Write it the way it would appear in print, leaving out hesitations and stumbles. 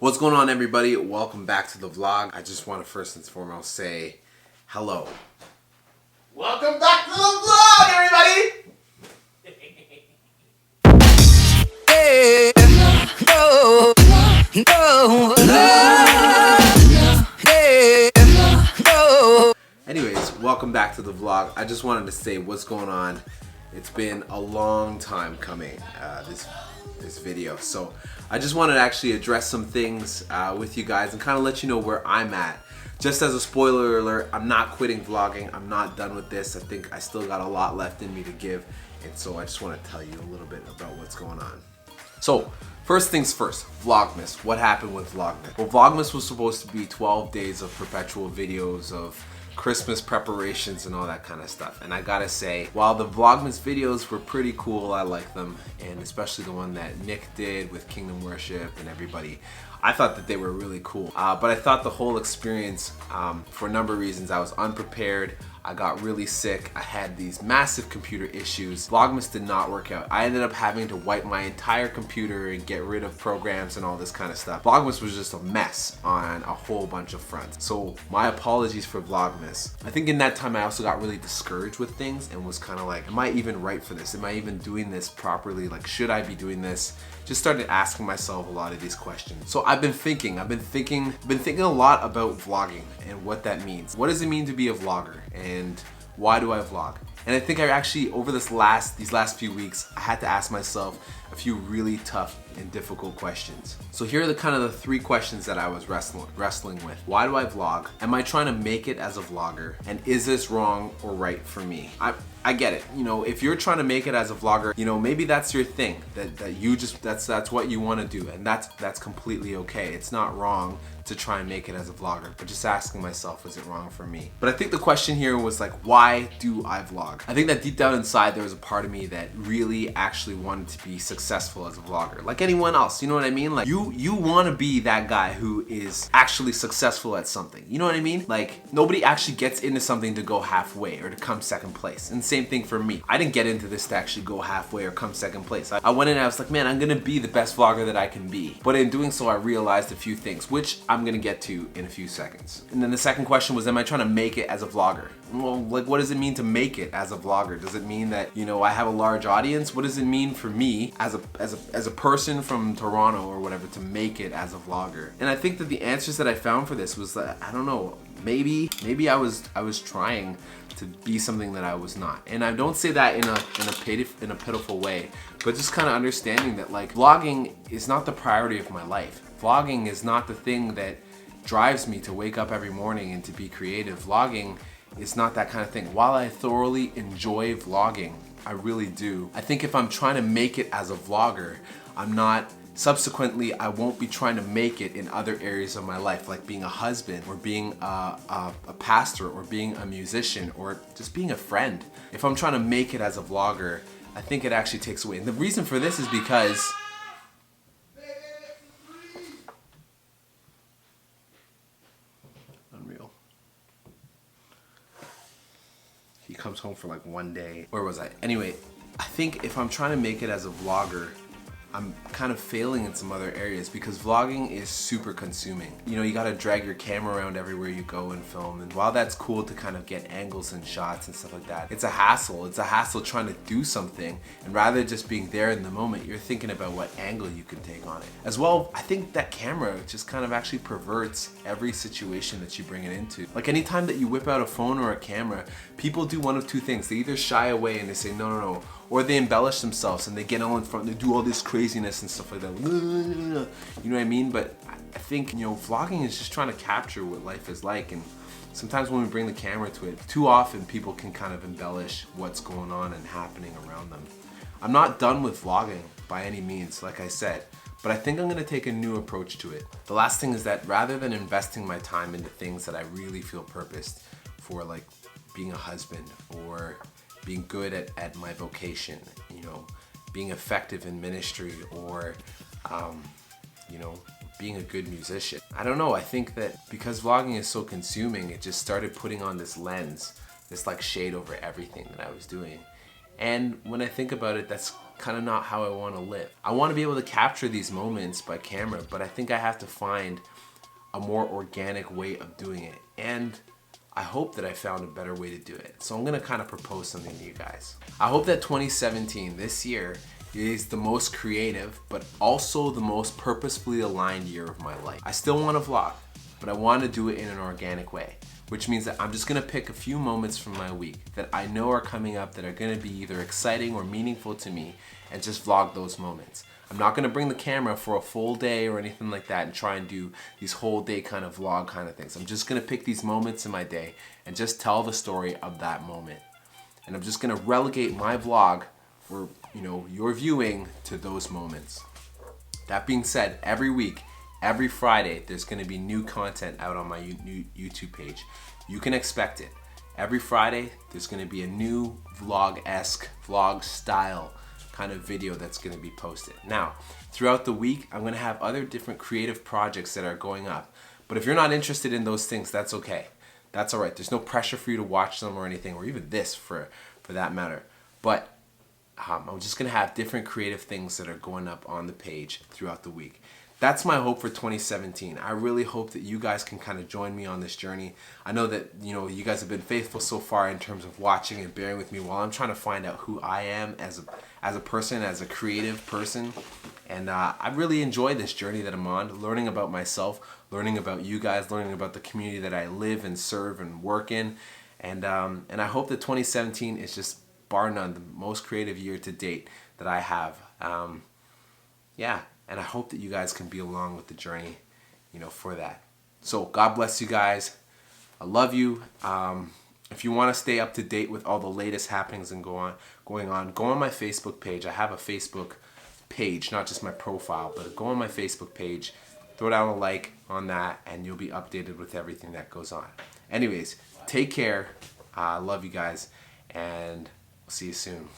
What's going on, everybody? Welcome back to the vlog. I just want to first and foremost say hello. Welcome back to the vlog, everybody! Anyways, welcome back to the vlog. I just wanted to say what's going on. It's been a long time coming, this video. So I just wanted to actually address some things with you guys and kind of let you know where I'm at. Just as a spoiler alert, I'm not quitting vlogging. I'm not done with this. I think I still got a lot left in me to give. And so I just want to tell you a little bit about what's going on. So first things first, Vlogmas. What happened with Vlogmas? Well, Vlogmas was supposed to be 12 days of perpetual videos of Christmas preparations and all that kind of stuff. And I gotta say, while the Vlogmas videos were pretty cool, I like them, and especially the one that Nick did with Kingdom Worship and everybody, I thought that they were really cool. But I thought the whole experience, for a number of reasons, I was unprepared. I got really sick. I had these massive computer issues. Vlogmas did not work out. I ended up having to wipe my entire computer and get rid of programs and all this kind of stuff. Vlogmas was just a mess on a whole bunch of fronts. So my apologies for Vlogmas. I think in that time I also got really discouraged with things and was kind of like, am I even right for this? Am I even doing this properly? Like, should I be doing this? Just started asking myself a lot of these questions. So I've been thinking a lot about vlogging and what that means. What does it mean to be a vlogger? And why do I vlog? And I think I actually, over these last few weeks, I had to ask myself a few really tough and difficult questions. So here are the three questions that I was wrestling with. Why do I vlog? Am I trying to make it as a vlogger? And is this wrong or right for me? I get it. You know, if you're trying to make it as a vlogger, you know, maybe that's your thing. That's what you want to do, and that's completely okay. It's not wrong to try and make it as a vlogger, but just asking myself, is it wrong for me? But I think the question here was like, why do I vlog? I think that deep down inside there was a part of me that really actually wanted to be successful as a vlogger, like anyone else. You know what I mean? Like you want to be that guy who is actually successful at something. You know what I mean? Like nobody actually gets into something to go halfway or to come second place. And same thing for me. I didn't get into this to actually go halfway or come second place. I went in and I was like, man, I'm gonna be the best vlogger that I can be. But in doing so, I realized a few things, which I'm gonna get to in a few seconds. And then the second question was, am I trying to make it as a vlogger? Well, like, what does it mean to make it as a vlogger? Does it mean that, you know, I have a large audience? What does it mean for me as a person from Toronto or whatever to make it as a vlogger? And I think that the answers that I found for this was that, I don't know, maybe I was trying to be something that I was not. And I don't say that in a pitiful way, but just kind of understanding that like vlogging is not the priority of my life. Vlogging is not the thing that drives me to wake up every morning and to be creative. Vlogging is not that kind of thing. While I thoroughly enjoy vlogging, I really do, I think if I'm trying to make it as a vlogger, subsequently, I won't be trying to make it in other areas of my life, like being a husband or being a pastor or being a musician or just being a friend. If I'm trying to make it as a vlogger, I think it actually takes away. And the reason for this is because unreal. He comes home for like one day. Where was I? Anyway, I think if I'm trying to make it as a vlogger, I'm kind of failing in some other areas because vlogging is super consuming. You know, you gotta drag your camera around everywhere you go and film, and while that's cool to kind of get angles and shots and stuff like that, it's a hassle. It's a hassle trying to do something, and rather than just being there in the moment, you're thinking about what angle you can take on it. As well, I think that camera just kind of actually perverts every situation that you bring it into. Like anytime that you whip out a phone or a camera, people do one of two things. They either shy away and they say, no, or they embellish themselves and they get all in front, they do all this craziness and stuff like that. You know what I mean? But I think, you know, vlogging is just trying to capture what life is like, and sometimes when we bring the camera to it, too often people can kind of embellish what's going on and happening around them. I'm not done with vlogging by any means, like I said, but I think I'm gonna take a new approach to it. The last thing is that rather than investing my time into things that I really feel purposed for, like being a husband or being good at my vocation, you know, being effective in ministry, or, you know, being a good musician. I don't know, I think that because vlogging is so consuming, it just started putting on this lens, this like shade over everything that I was doing. And when I think about it, that's kind of not how I want to live. I want to be able to capture these moments by camera, but I think I have to find a more organic way of doing it. And I hope that I found a better way to do it. So I'm gonna kind of propose something to you guys. I hope that 2017, this year, is the most creative, but also the most purposefully aligned year of my life. I still want to vlog, but I want to do it in an organic way, which means that I'm just gonna pick a few moments from my week that I know are coming up that are gonna be either exciting or meaningful to me, and just vlog those moments. I'm not gonna bring the camera for a full day or anything like that and try and do these whole day kind of vlog kind of things. I'm just gonna pick these moments in my day and just tell the story of that moment. And I'm just gonna relegate my vlog, or your viewing, to those moments. That being said, every week, every Friday, there's gonna be new content out on my YouTube page. You can expect it. Every Friday, there's gonna be a new vlog-esque, vlog-style kind of video that's gonna be posted. Now, throughout the week, I'm gonna have other different creative projects that are going up. But if you're not interested in those things, that's okay. That's all right. There's no pressure for you to watch them or anything, or even this for that matter. But I'm just gonna have different creative things that are going up on the page throughout the week. That's my hope for 2017. I really hope that you guys can kind of join me on this journey. I know that you guys have been faithful so far in terms of watching and bearing with me while I'm trying to find out who I am as a person, as a creative person. And I really enjoy this journey that I'm on, learning about myself, learning about you guys, learning about the community that I live and serve and work in. And I hope that 2017 is just, bar none, the most creative year to date that I have. Yeah, and I hope that you guys can be along with the journey, for that. So God bless you guys. I love you. If you want to stay up to date with all the latest happenings and going on, go on my Facebook page. I have a Facebook page, not just my profile, but go on my Facebook page, throw down a like on that, and you'll be updated with everything that goes on. Anyways, take care. I love you guys, and I'll see you soon.